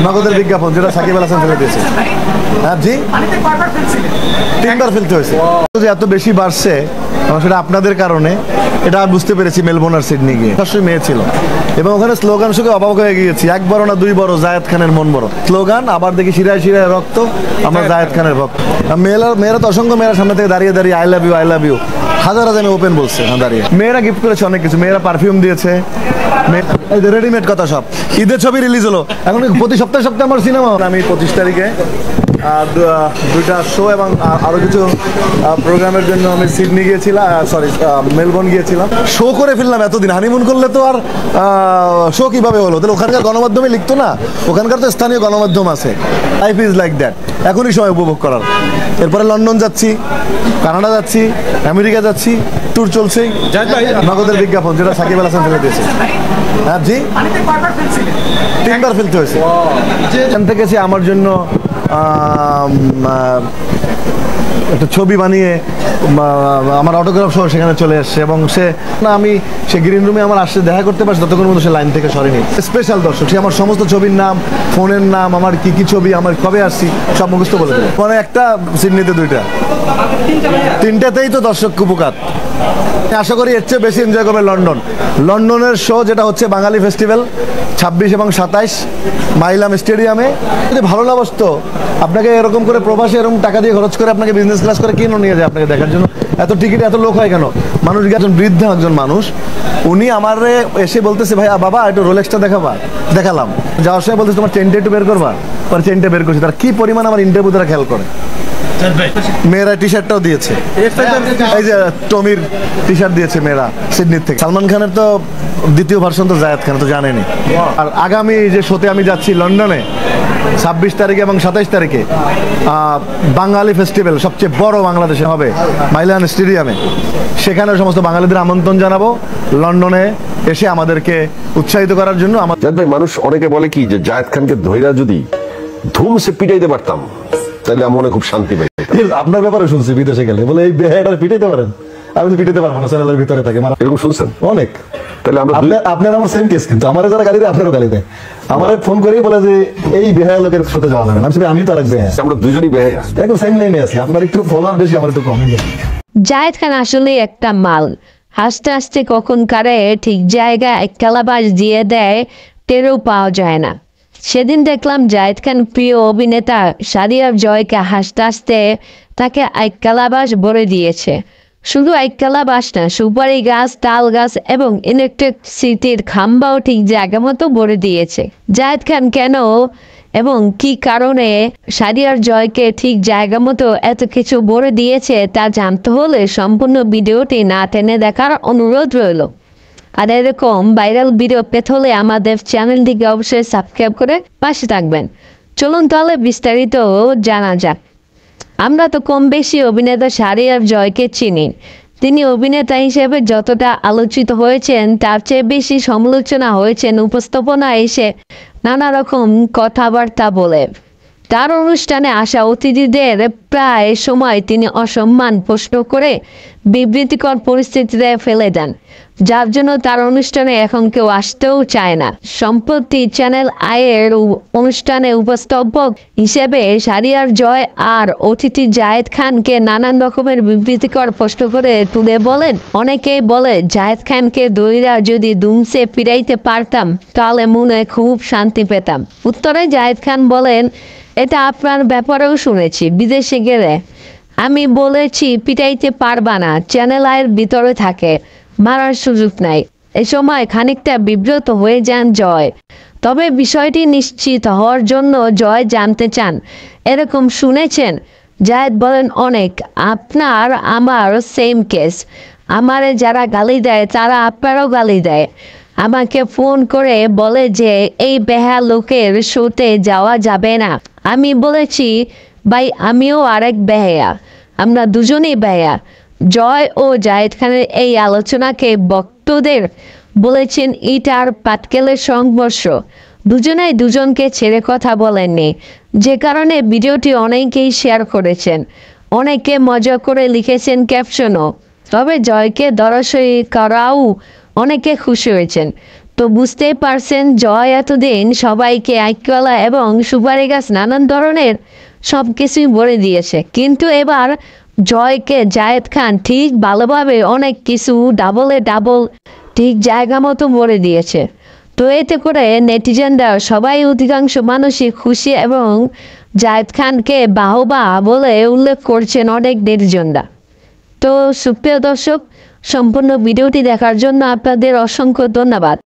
নগদের বিজ্ঞাপন যেটা সাকিব আল হাসান ফেলে দিয়েছে। হ্যাঁ জি, 3বার ফেলতে হয়েছে। এত বেশি বাড়ছে সেটা আপনাদের কারণে, এটা আমি বুঝতে পেরেছি মেলবোর্ন আর সিডনি গিয়ে। সবসময় মেয়ে ছিল এবং ওখানে স্লোগান শুনে অবাক হয়ে গিয়েছি, এক বড় না দুই বড়, জায়েদ খানের মন বড় স্লোগান। আবার দেখি শিরায় শিরায় রক্ত, আমরা জায়েদ খানের ভক্ত। মেয়েরা তো অসংখ্য মেয়েরা সামনে থেকে দাঁড়িয়ে দাঁড়িয়ে I love you I love you হাজার হাজার ওপেন বলছে দাঁড়িয়ে। মেয়েরা গিফট করেছে অনেক কিছু, মেয়েরা পারফিউম দিয়েছে, রেডিমেড কথা সব। ঈদের ছবি রিলিজ হলো, এখন প্রতি সপ্তাহে সপ্তাহে আমার সিনেমা। আমি 25 তারিখে 2টা শো এবং আরো কিছু প্রোগ্রামের জন্য আমি সিডনি গিয়েছিলাম, সরি মেলবোর্ন গিয়েছিলাম। শো করে ফেললাম এতদিন, হানিমুন করলে তো আর শো কিভাবে হলো? তাহলে ওখানকার গণমাধ্যমে লিখতো না, ওখানকার তো স্থানীয় গণমাধ্যম আছে। লাইফ ইজ লাইক দ্যাট, এখনই সময় উপভোগ করার। এরপরে লন্ডন যাচ্ছি, কানাডা যাচ্ছি, আমেরিকা যাচ্ছি, ট্যুর চলছেই। নগদের বিজ্ঞাপন যেটা সাকিব আল হাসান ফেলে দিয়েছে। হ্যাঁ জি, 3বার ফেলতে হয়েছে। এখান থেকে সে আমার জন্য একটা ছবি বানিয়ে আমার অটোগ্রাফ সহ সেখানে চলে এসছে এবং সে গ্রিন রুমে আমার আসছে, দেখা করতে পারছে ততক্ষণ মধ্যে সে লাইন থেকে সরেনি। স্পেশাল দর্শক, সে আমার সমস্ত ছবির নাম, ফোনের নাম, আমার কি কি ছবি, আমার কবে আসছি সব মুখস্থ বলে দেবে। মানে একটা সিডনিতে 2টা, 3টাতেই তো দর্শক কুপকাত। আশা করি এর চেয়ে বেশি এনজয় করবে লন্ডনের শো, যেটা হচ্ছে বাঙালি ফেস্টিভ্যাল 26 এবং 27 মাইলাম স্টেডিয়ামে। যদি ভালো না বসতো আপনাকে এরকম করে প্রবাসে এরকম টাকা দিয়ে খরচ করে আপনাকে বিজনেস ক্লাস করে কেন নিয়ে যায় আপনাকে দেখার জন্য? এত টিকিট এত লোক হয় কেন? মানুষ, একজন বৃদ্ধ একজন মানুষ, উনি আমারে এসে বলতেছে, ভাই বাবা একটু রোলেক্সটা দেখালাম। যাওয়ার সময় বলতেছে তোমার চেনটা একটু বের করবা, পরে চেনটা বের করছে। তার কি পরিমাণ আমার ইন্টারভিউ তারা খেয়াল করে। মেয়েরা টি শার্টটাও দিয়েছে, এই যে টমির টি শার্ট দিয়েছে মেয়েরা সিডনির থেকে। সালমান খানের তো দ্বিতীয় ভার্সন তো জায়েদ খান, তো জানেনি। আর আগামী যে শোতে আমি যাচ্ছি লন্ডনে 26 তারিখে এবং 27 তারিখে বাঙালি ফেস্টিভ্যাল সবচেয়ে বড় বাংলাদেশে হবে মাইলান স্টেডিয়ামে। সেখানে সমস্ত বাঙালিদের আমন্ত্রণ জানাবো লন্ডনে এসে আমাদেরকে উৎসাহিত করার জন্য। ভাই, মানুষ অনেকে বলে কি যে জায়েদ খানকে ধইরা যদি ধুমসে পিটাইতে পারতাম তাহলে আমি মনে খুব শান্তি পাই। আপনার ব্যাপারে শুনছি বিদেশে গেলে বলে এই বেহাটা পিটাইতে পারেন, আমি তো পিটাইতে পারবো না, চ্যানেলের ভিতরে থাকে। এরকম শুনছেন অনেক। তাহলে আপনার আমার সেম কেস, কিন্তু আমার যারা গালি দেয় আপনারও গালি দেয়। আমার ফোন করেই বলে যে এই বেহায়া লোকের সাথে যাওয়া যাবে না। আমি তো আরেক বেহায়া, আমরা দুজনই বেহায়া, একদম সেম লাইনে আছি। আপনার একটু ফলোয়ার বেশি, আমার একটু কম। জায়েদ খান আসলে একটা মাল, হাসতে হাসতে কখন কারে ঠিক জায়গায় এক কালাবাজ দিয়ে দেয় টেরও পাওয়া যায় না। সেদিন দেখলাম জায়েদ খান প্রিয় অভিনেতা সাদিয়ার জয়কে হাসতে হাসতে তাকে এক কালাবাজ ভরে দিয়েছে। শুধু এক কালাবাজ না, সুপারি গাছ, তাল গাছ এবং ইলেকট্রিসিটির খাম্বাও ঠিক জায়গা মতো ভরে দিয়েছে। জায়েদ খান কেন এবং কি কারণে সাদিয়ার জয়কে ঠিক জায়গা মতো এত কিছু ভরে দিয়েছে তা জানতে হলে সম্পূর্ণ ভিডিওটি না টেনে দেখার অনুরোধ রইল। আর এরকম ভাইরাল ভিডিও পেতে হলে আমাদের চ্যানেলটিকে অবশ্যই সাবস্ক্রাইব করে পাশে থাকবেন। চলুন তাহলে বিস্তারিত জানা যাক। আমরা তো কম বেশি অভিনেতা সাদিয়ার জয়কে চিনি। তিনি অভিনেতা হিসেবে যতটা আলোচিত হয়েছেন তার চেয়ে বেশি সমালোচনা হয়েছেন উপস্থাপনা এসে নানা রকম কথাবার্তা বলে। তার অনুষ্ঠানে আসা অতিথিদের প্রায় সময় তিনি অসম্মান প্রশ্ন করে বিবৃতিকর পরিস্থিতিতে ফেলে দেন, যার জন্য তার অনুষ্ঠানে এখন কেউ আসতেও চায় না। সম্প্রতি চ্যানেল আইয়ের অনুষ্ঠানে উপস্থাপক হিসেবে সাদিয়ার জয় আর অতিথি জায়েদ খানকে নানান রকমের বিবৃতিকর প্রশ্ন করে তুলে বলেন, অনেকেই বলে জায়েদ খানকে দইরা যদি দুমসে ফিরাইতে পারতাম তাহলে মনে খুব শান্তি পেতাম। উত্তরে জায়েদ খান বলেন, এটা আপনার ব্যাপারেও শুনেছি, বিদেশে গেলে আমি বলেছি পিটাইতে পারবা না, চ্যানেল আয়ের ভিতরে থাকে, মারার সুযোগ নাই। এ সময় খানিকটা বিব্রত হয়ে যান জয়। তবে বিষয়টি নিশ্চিত হওয়ার জন্য জয় জানতে চান, এরকম শুনেছেন? জায়েদ বলেন, অনেক, আপনার আমার সেম কেস। আমারে যারা গালি দেয় তারা আপনারও গালি দেয়। আমাকে ফোন করে বলে যে এই বেহা লোকের শোতে যাওয়া যাবে না। আমি বলেছি, ভাই আমিও আরেক বেহায়া, আমরা দুজনেই বেহায়া। জয় ও জায়েদ খানের এই আলোচনাকে বক্তাদের বলেছেন ইট আর পাটকেলের সংঘর্ষ। দুজনেই দুজনকে ছেড়ে কথা বলেননি, যে কারণে ভিডিওটি অনেকেই শেয়ার করেছেন, অনেকে মজা করে লিখেছেন ক্যাপশনও। তবে জয়কে দরাসরি করাও অনেকে খুশি হয়েছেন। তো বুঝতেই পারছেন জয় এতদিন সবাইকে আইকলা এবং সুপারি গাছ নানান ধরনের সব কিছুই বলে দিয়েছে, কিন্তু এবার জয়কে জায়েদ খান ঠিক ভালোভাবে অনেক কিছু ডাবলে ডাবল ঠিক জায়গা মতো বলে দিয়েছে। তো এতে করে নেটিজেনরা সবাই অধিকাংশ মানুষই খুশি এবং জায়েদ খানকে বাহবা বলে উল্লেখ করছেন অনেক নেটিজেনরা। তো সুপ্রিয় দর্শক, সম্পূর্ণ ভিডিওটি দেখার জন্য আপনাদের অসংখ্য ধন্যবাদ।